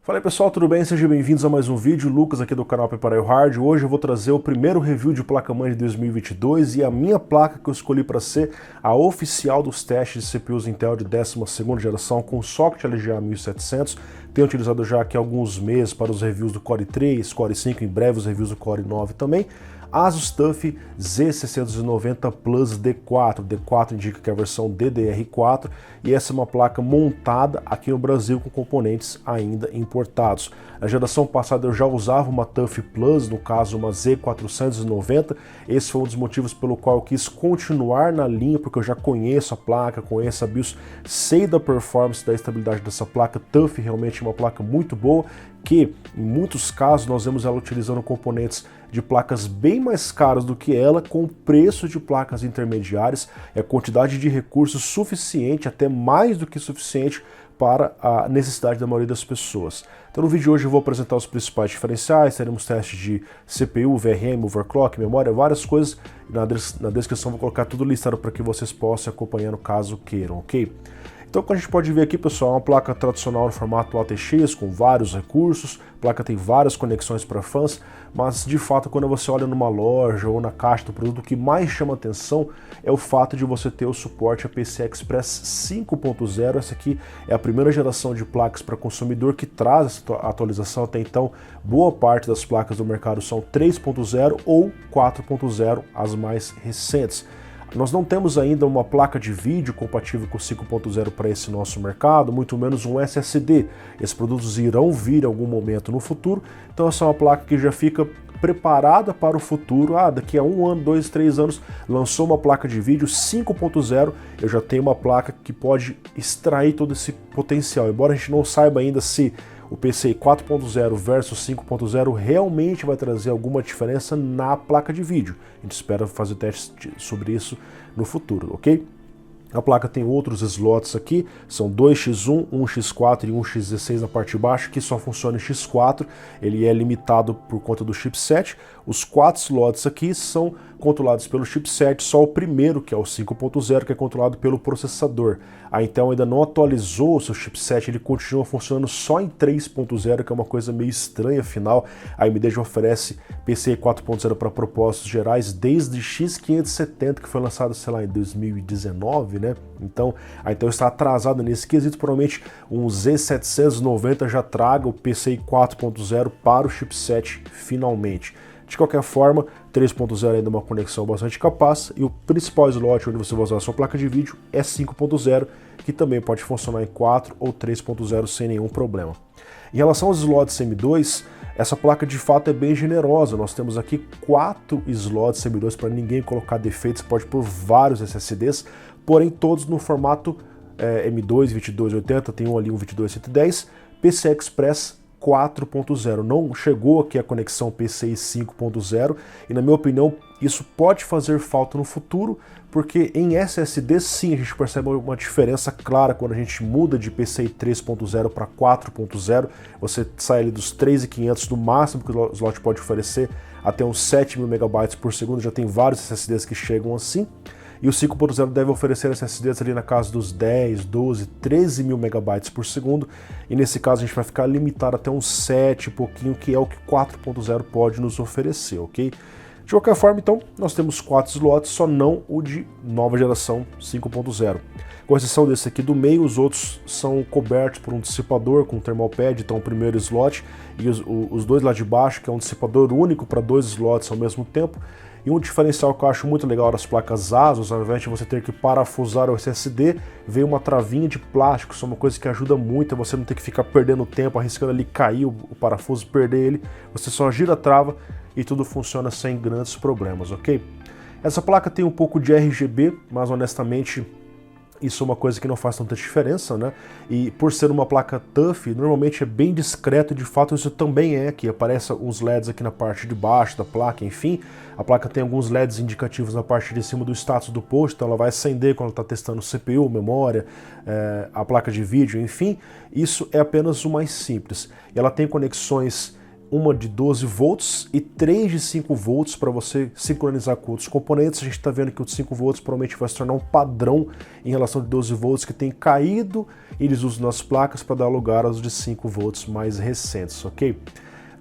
Fala aí pessoal, tudo bem? Sejam bem-vindos a mais um vídeo. Lucas aqui do canal Prepara o Hard. Hoje eu vou trazer o primeiro review de placa-mãe de 2022 e a minha placa que eu escolhi para ser a oficial dos testes de CPUs Intel de 12ª geração com socket LGA 1700. Tenho utilizado já aqui há alguns meses para os reviews do Core 3, Core 5, em breve os reviews do Core 9 também. Asus TUF Z690 Plus D4. D4 indica que é a versão DDR4 e essa é uma placa montada aqui no Brasil com componentes ainda importados. Na geração passada eu já usava uma TUF Plus, no caso uma Z490. Esse foi um dos motivos pelo qual eu quis continuar na linha, porque eu já conheço a placa, conheço a BIOS, sei da performance, da estabilidade dessa placa. TUF realmente é uma placa muito boa, que em muitos casos nós vemos ela utilizando componentes de placas bem mais caras do que ela, com preço de placas intermediárias, é a quantidade de recursos suficiente, até mais do que suficiente, para a necessidade da maioria das pessoas. Então no vídeo de hoje eu vou apresentar os principais diferenciais, teremos testes de CPU, VRM, overclock, memória, várias coisas. Na descrição vou colocar tudo listado para que vocês possam acompanhar no caso queiram, ok? Então, como a gente pode ver aqui, pessoal, é uma placa tradicional no formato ATX, com vários recursos, a placa tem várias conexões para fãs, mas de fato, quando você olha numa loja ou na caixa do produto, o que mais chama atenção é o fato de você ter o suporte a PCI Express 5.0. Essa aqui é a primeira geração de placas para consumidor que traz essa atualização. Até então, boa parte das placas do mercado são 3.0 ou 4.0, as mais recentes. Nós não temos ainda uma placa de vídeo compatível com 5.0 para esse nosso mercado, muito menos um SSD. Esses produtos irão vir em algum momento no futuro, então essa é uma placa que já fica preparada para o futuro. Daqui a 1 ano, 2, 3 anos, lançou uma placa de vídeo 5.0, eu já tenho uma placa que pode extrair todo esse potencial. Embora a gente não saiba ainda se o PCI 4.0 versus 5.0 realmente vai trazer alguma diferença na placa de vídeo. A gente espera fazer testes sobre isso no futuro, ok? A placa tem outros slots aqui, são 2x1, 1x4 e 1x16 na parte de baixo, que só funciona em x4, ele é limitado por conta do chipset. Os 4 slots aqui são controlados pelo chipset, só o primeiro, que é o 5.0, que é controlado pelo processador. A Intel ainda não atualizou o seu chipset, ele continua funcionando só em 3.0, que é uma coisa meio estranha, afinal a AMD já oferece PCI 4.0 para propósitos gerais desde X570, que foi lançado, sei lá, em 2019, né? Então a Intel está atrasada nesse quesito, provavelmente um Z790 já traga o PCI 4.0 para o chipset finalmente. De qualquer forma, 3.0 ainda é uma conexão bastante capaz e o principal slot onde você vai usar a sua placa de vídeo é 5.0, que também pode funcionar em 4 ou 3.0 sem nenhum problema. Em relação aos slots M2, essa placa de fato é bem generosa. Nós temos aqui 4 slots M2 para ninguém colocar defeitos, você pode pôr vários SSDs, porém todos no formato M2 2280, tem um ali, um 2210, PCI Express 4.0. Não chegou aqui a conexão PCI 5.0 e, na minha opinião, isso pode fazer falta no futuro, porque em SSD sim a gente percebe uma diferença clara quando a gente muda de PCI 3.0 para 4.0. Você sai ali dos 3.500 no máximo que o slot pode oferecer até uns 7.000 MB por segundo, já tem vários SSDs que chegam assim. E o 5.0 deve oferecer SSDs ali na casa dos 10, 12, 13 mil megabytes por segundo. E nesse caso a gente vai ficar limitado até uns 7 e pouquinho, que é o que 4.0 pode nos oferecer, ok? De qualquer forma, então, nós temos 4 slots, só não o de nova geração 5.0. Com exceção desse aqui do meio, os outros são cobertos por um dissipador com thermal pad, então o primeiro slot, e os dois lá de baixo, que é um dissipador único para 2 slots ao mesmo tempo. E um diferencial que eu acho muito legal das placas Asus, ao invés de você ter que parafusar o SSD, veio uma travinha de plástico. Isso é uma coisa que ajuda muito, você não ter que ficar perdendo tempo, arriscando ali cair o parafuso, perder ele. Você só gira a trava e tudo funciona sem grandes problemas, ok? Essa placa tem um pouco de RGB, mas honestamente isso é uma coisa que não faz tanta diferença, né? E por ser uma placa TUF, normalmente é bem discreto, e de fato isso também é, que aparecem uns LEDs aqui na parte de baixo da placa, enfim. A placa tem alguns LEDs indicativos na parte de cima do status do post, então ela vai acender quando está testando CPU, memória, a placa de vídeo, enfim. Isso é apenas o mais simples. E ela tem conexões uma de 12 volts e 3 de 5 volts para você sincronizar com outros componentes. A gente está vendo que o de 5 volts provavelmente vai se tornar um padrão em relação de 12 volts que tem caído e eles usam nas placas para dar lugar aos de 5 volts mais recentes, ok?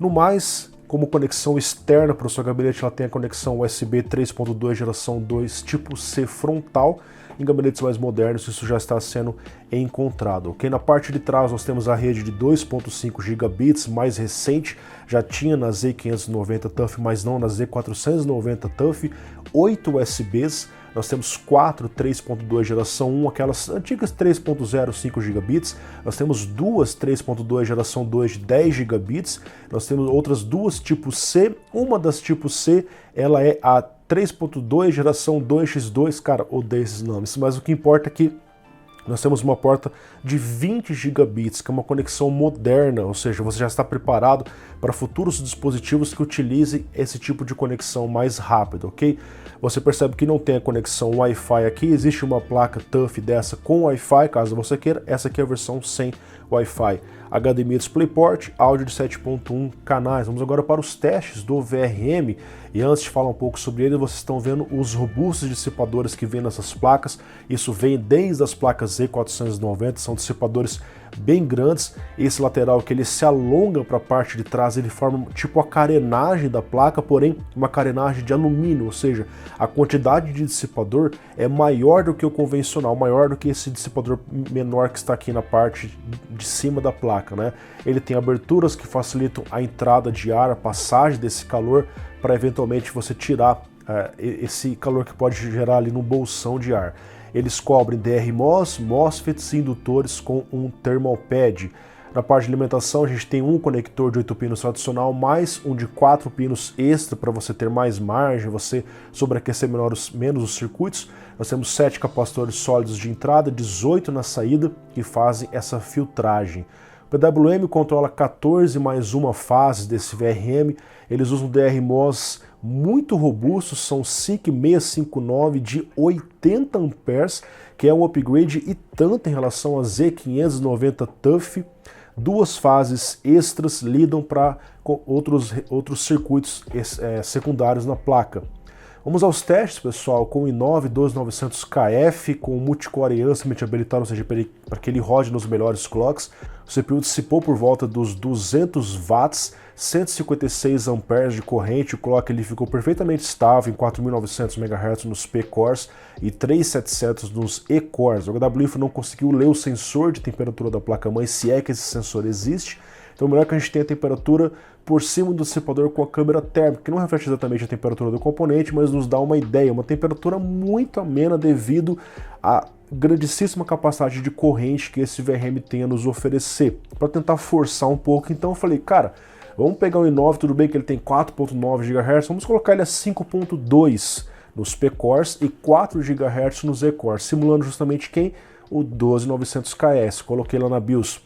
No mais, como conexão externa para o seu gabinete, ela tem a conexão USB 3.2 geração 2 tipo C frontal. Em gabinetes mais modernos isso já está sendo encontrado, ok? Na parte de trás nós temos a rede de 2.5 gigabits mais recente, já tinha na Z590 TUF, mas não na Z490 TUF, 8 USBs, nós temos 4 3.2 geração 1, aquelas antigas 3.0 5 gigabits, nós temos duas 3.2 geração 2 de 10 gigabits, nós temos outras duas tipo C, uma das tipo C, ela é a 3.2 geração 2x2, cara, odeio esses nomes, mas o que importa é que nós temos uma porta de 20 gigabits, que é uma conexão moderna, ou seja, você já está preparado para futuros dispositivos que utilizem esse tipo de conexão mais rápida, ok? Você percebe que não tem a conexão Wi-Fi aqui, existe uma placa TUF dessa com Wi-Fi, caso você queira, essa aqui é a versão sem Wi-Fi. HDMI DisplayPort, áudio de 7.1 canais. Vamos agora para os testes do VRM, e antes de falar um pouco sobre ele, vocês estão vendo os robustos dissipadores que vêm nessas placas. Isso vem desde as placas Z490, são dissipadores bem grandes. Esse lateral que ele se alonga para a parte de trás, ele forma tipo a carenagem da placa, porém uma carenagem de alumínio, ou seja, a quantidade de dissipador é maior do que o convencional, maior do que esse dissipador menor que está aqui na parte de cima da placa, né? Ele tem aberturas que facilitam a entrada de ar, a passagem desse calor, para eventualmente você tirar esse calor que pode gerar ali no bolsão de ar. Eles cobrem DRMOS, MOSFETs e indutores com um thermal pad. Na parte de alimentação a gente tem um conector de 8 pinos tradicional, mais um de 4 pinos extra para você ter mais margem, você sobreaquecer menos os circuitos. Nós temos 7 capacitores sólidos de entrada, 18 na saída, que fazem essa filtragem. O PWM controla 14 mais uma fase desse VRM, eles usam DRMOS muito robustos, são SIC 659 de 80 amperes, que é um upgrade e tanto em relação a Z590 TUF. Duas fases extras lidam para outros circuitos secundários na placa. Vamos aos testes, pessoal, com o i9 12900KF, com o multicore Ansymmet habilitado, ou seja, para que ele rode nos melhores clocks. O CPU dissipou por volta dos 200 watts, 156 amperes de corrente, o clock ele ficou perfeitamente estável em 4.900 MHz nos P-cores e 3.700 nos E-cores. O HWIFO não conseguiu ler o sensor de temperatura da placa-mãe, se é que esse sensor existe. Então, melhor que a gente tenha a temperatura por cima do dissipador com a câmera térmica, que não reflete exatamente a temperatura do componente, mas nos dá uma ideia, uma temperatura muito amena devido à grandíssima capacidade de corrente que esse VRM tem a nos oferecer. Para tentar forçar um pouco, então eu falei, cara, vamos pegar o i9, tudo bem que ele tem 4.9 GHz, vamos colocar ele a 5.2 nos P-cores e 4 GHz nos E-cores, simulando justamente quem? O 12900KS. Coloquei lá na BIOS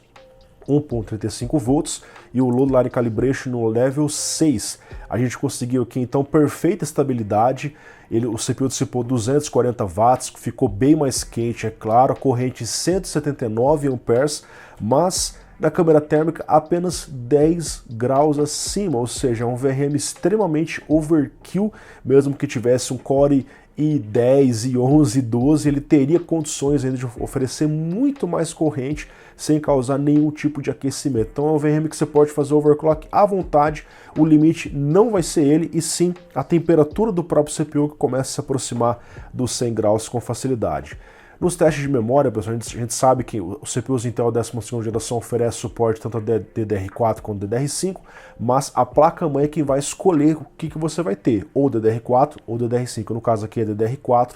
1.35 volts e o Load Line Calibration no level 6. A gente conseguiu aqui então perfeita estabilidade, o CPU dissipou 240 watts, ficou bem mais quente, é claro, a corrente 179 amperes, mas na câmera térmica apenas 10 graus acima, ou seja, é um VRM extremamente overkill, mesmo que tivesse um Core i10, i11, i12, ele teria condições ainda de oferecer muito mais corrente sem causar nenhum tipo de aquecimento. Então é um VRM que você pode fazer overclock à vontade, o limite não vai ser ele, e sim a temperatura do próprio CPU que começa a se aproximar dos 100 graus com facilidade. Nos testes de memória, pessoal, a gente sabe que o CPUs Intel 12ª geração oferece suporte tanto a DDR4 quanto DDR5, mas a placa-mãe é quem vai escolher o que você vai ter, ou DDR4 ou DDR5. No caso aqui é DDR4,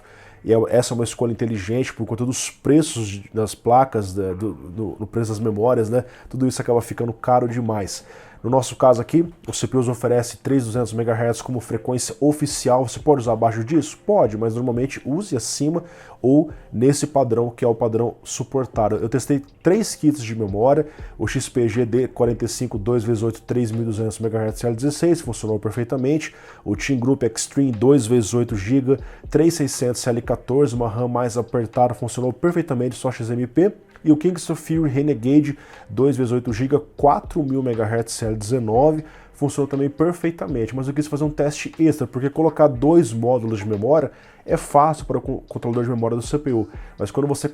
e essa é uma escolha inteligente por conta dos preços das placas, no preço das memórias, né? Tudo isso acaba ficando caro demais. No nosso caso aqui, o CPUs oferece 3.200 MHz como frequência oficial. Você pode usar abaixo disso? Pode, mas normalmente use acima ou nesse padrão que é o padrão suportado. Eu testei 3 kits de memória, o XPG D45 2x8 3.200 MHz L16 funcionou perfeitamente, o Team Group Extreme 2x8 GB 3600 L14, uma RAM mais apertada, funcionou perfeitamente, só XMP. E o Kingston Fury Renegade 2x8GB, 4000 MHz CL19, funciona também perfeitamente, mas eu quis fazer um teste extra, porque colocar 2 módulos de memória é fácil para o controlador de memória do CPU, mas quando você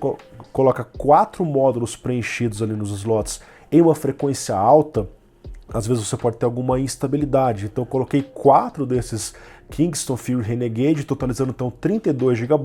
coloca 4 módulos preenchidos ali nos slots em uma frequência alta, às vezes você pode ter alguma instabilidade. Então eu coloquei 4 desses Kingston Fury Renegade, totalizando então 32 GB,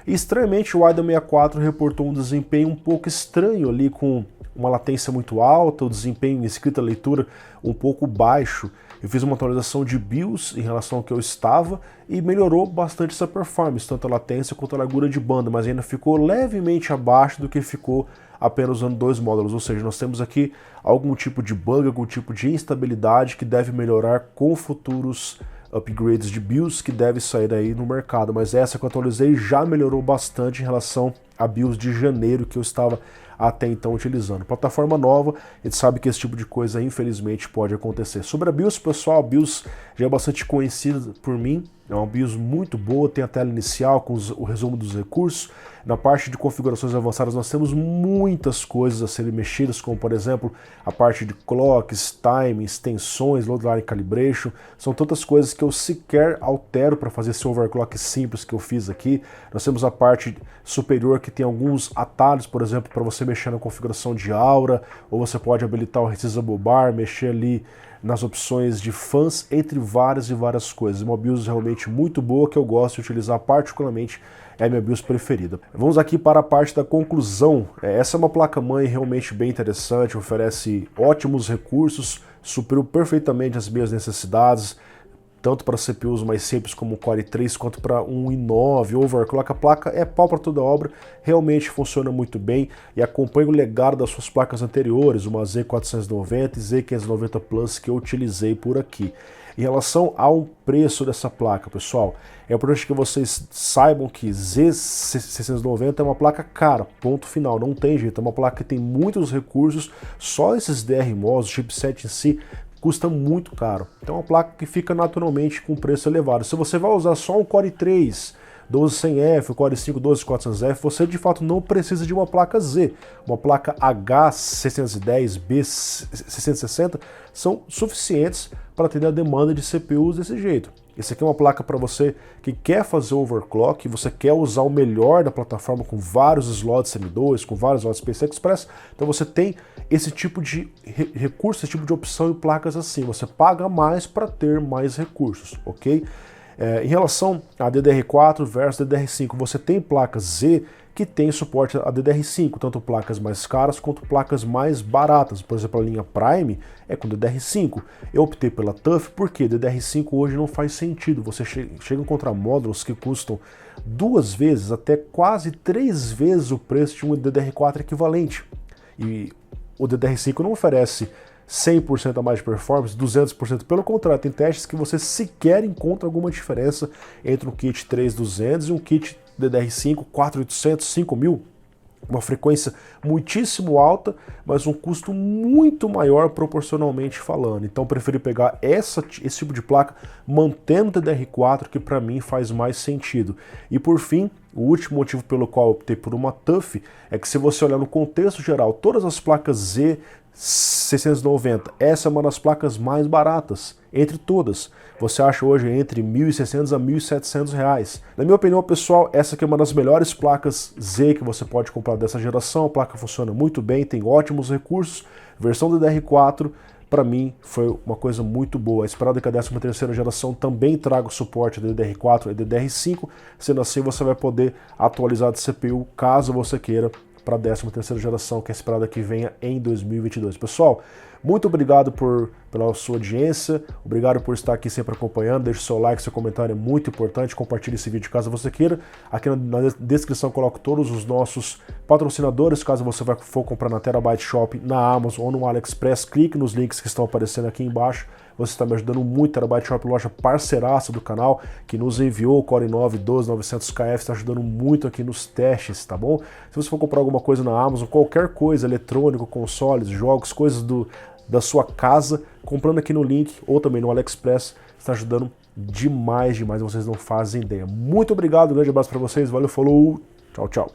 e estranhamente o AIDA 64 reportou um desempenho um pouco estranho ali, com uma latência muito alta, o desempenho em escrita e leitura um pouco baixo. Eu fiz uma atualização de BIOS em relação ao que eu estava e melhorou bastante essa performance, tanto a latência quanto a largura de banda, mas ainda ficou levemente abaixo do que ficou apenas usando 2 módulos, ou seja, nós temos aqui algum tipo de bug, algum tipo de instabilidade que deve melhorar com futuros upgrades de BIOS que deve sair aí no mercado, mas essa que eu atualizei já melhorou bastante em relação a BIOS de janeiro que eu estava até então utilizando. Plataforma nova, a gente sabe que esse tipo de coisa infelizmente pode acontecer. Sobre a BIOS, pessoal, a BIOS já é bastante conhecida por mim, é uma BIOS muito boa, tem a tela inicial com o resumo dos recursos. Na parte de configurações avançadas nós temos muitas coisas a serem mexidas, como por exemplo a parte de clocks, timings, tensões, load line calibration. São tantas coisas que eu sequer altero para fazer esse overclock simples que eu fiz aqui. Nós temos a parte superior que tem alguns atalhos, por exemplo, para você mexer na configuração de aura, ou você pode habilitar o Resizable Bar, mexer ali nas opções de fãs, entre várias e várias coisas. Uma BIOS realmente muito boa que eu gosto de utilizar particularmente, é a minha BIOS preferida. Vamos aqui para a parte da conclusão. Essa é uma placa-mãe realmente bem interessante, oferece ótimos recursos, supriu perfeitamente as minhas necessidades, tanto para CPUs mais simples como o Core i3, quanto para um i9, overclock. A placa é pau para toda obra, realmente funciona muito bem e acompanha o legado das suas placas anteriores, uma Z490 e Z590 Plus que eu utilizei por aqui. Em relação ao preço dessa placa, pessoal, é importante que vocês saibam que Z690 é uma placa cara, ponto final, não tem jeito, é uma placa que tem muitos recursos, só esses DRMOS, o chipset em si, custa muito caro. Então é uma placa que fica naturalmente com preço elevado. Se você vai usar só um Core i3 12100F, o Core i5 12400F, você de fato não precisa de uma placa Z. Uma placa H610, B660 são suficientes para atender a demanda de CPUs desse jeito. Esse aqui é uma placa para você que quer fazer overclock, você quer usar o melhor da plataforma com vários slots M2, com vários slots PCI Express, então você tem esse tipo de recurso, esse tipo de opção em placas assim, você paga mais para ter mais recursos, ok? Em relação a DDR4 versus DDR5, você tem placas Z que tem suporte a DDR5, tanto placas mais caras quanto placas mais baratas. Por exemplo, a linha Prime é com DDR5. Eu optei pela TUF porque DDR5 hoje não faz sentido. Você chega a encontrar módulos que custam 2 vezes, até quase 3 vezes o preço de um DDR4 equivalente. E o DDR5 não oferece 100% a mais de performance, 200%, pelo contrário, tem testes que você sequer encontra alguma diferença entre um kit 3200 e um kit DDR5 4800, 5000, uma frequência muitíssimo alta, mas um custo muito maior proporcionalmente falando. Então eu preferi pegar esse tipo de placa, mantendo o DDR4, que para mim faz mais sentido. E por fim, o último motivo pelo qual eu optei por uma TUF é que, se você olhar no contexto geral, todas as placas Z690, essa é uma das placas mais baratas entre todas. Você acha hoje entre R$ 1.600 a R$ 1.700. Na minha opinião, pessoal, essa aqui é uma das melhores placas Z que você pode comprar dessa geração. A placa funciona muito bem, tem ótimos recursos. Versão DDR4, para mim, foi uma coisa muito boa. Esperado que a 13ª geração também traga o suporte a DDR4 e DDR5. Sendo assim, você vai poder atualizar de CPU caso você queira para a 13ª geração, que é esperada que venha em 2022. Pessoal, muito obrigado pela sua audiência, obrigado por estar aqui sempre acompanhando, deixe seu like, seu comentário é muito importante, compartilhe esse vídeo caso você queira. Aqui na descrição eu coloco todos os nossos patrocinadores, caso você for comprar na Terabyte Shop, na Amazon ou no AliExpress, clique nos links que estão aparecendo aqui embaixo. Você está me ajudando muito, Terabyte Shop, loja parceiraça do canal, que nos enviou o Core i9 12900KF, está ajudando muito aqui nos testes, tá bom? Se você for comprar alguma coisa na Amazon, qualquer coisa, eletrônico, consoles, jogos, coisas da sua casa, comprando aqui no link ou também no AliExpress, está ajudando demais, vocês não fazem ideia. Muito obrigado, um grande abraço para vocês, valeu, falou, tchau, tchau.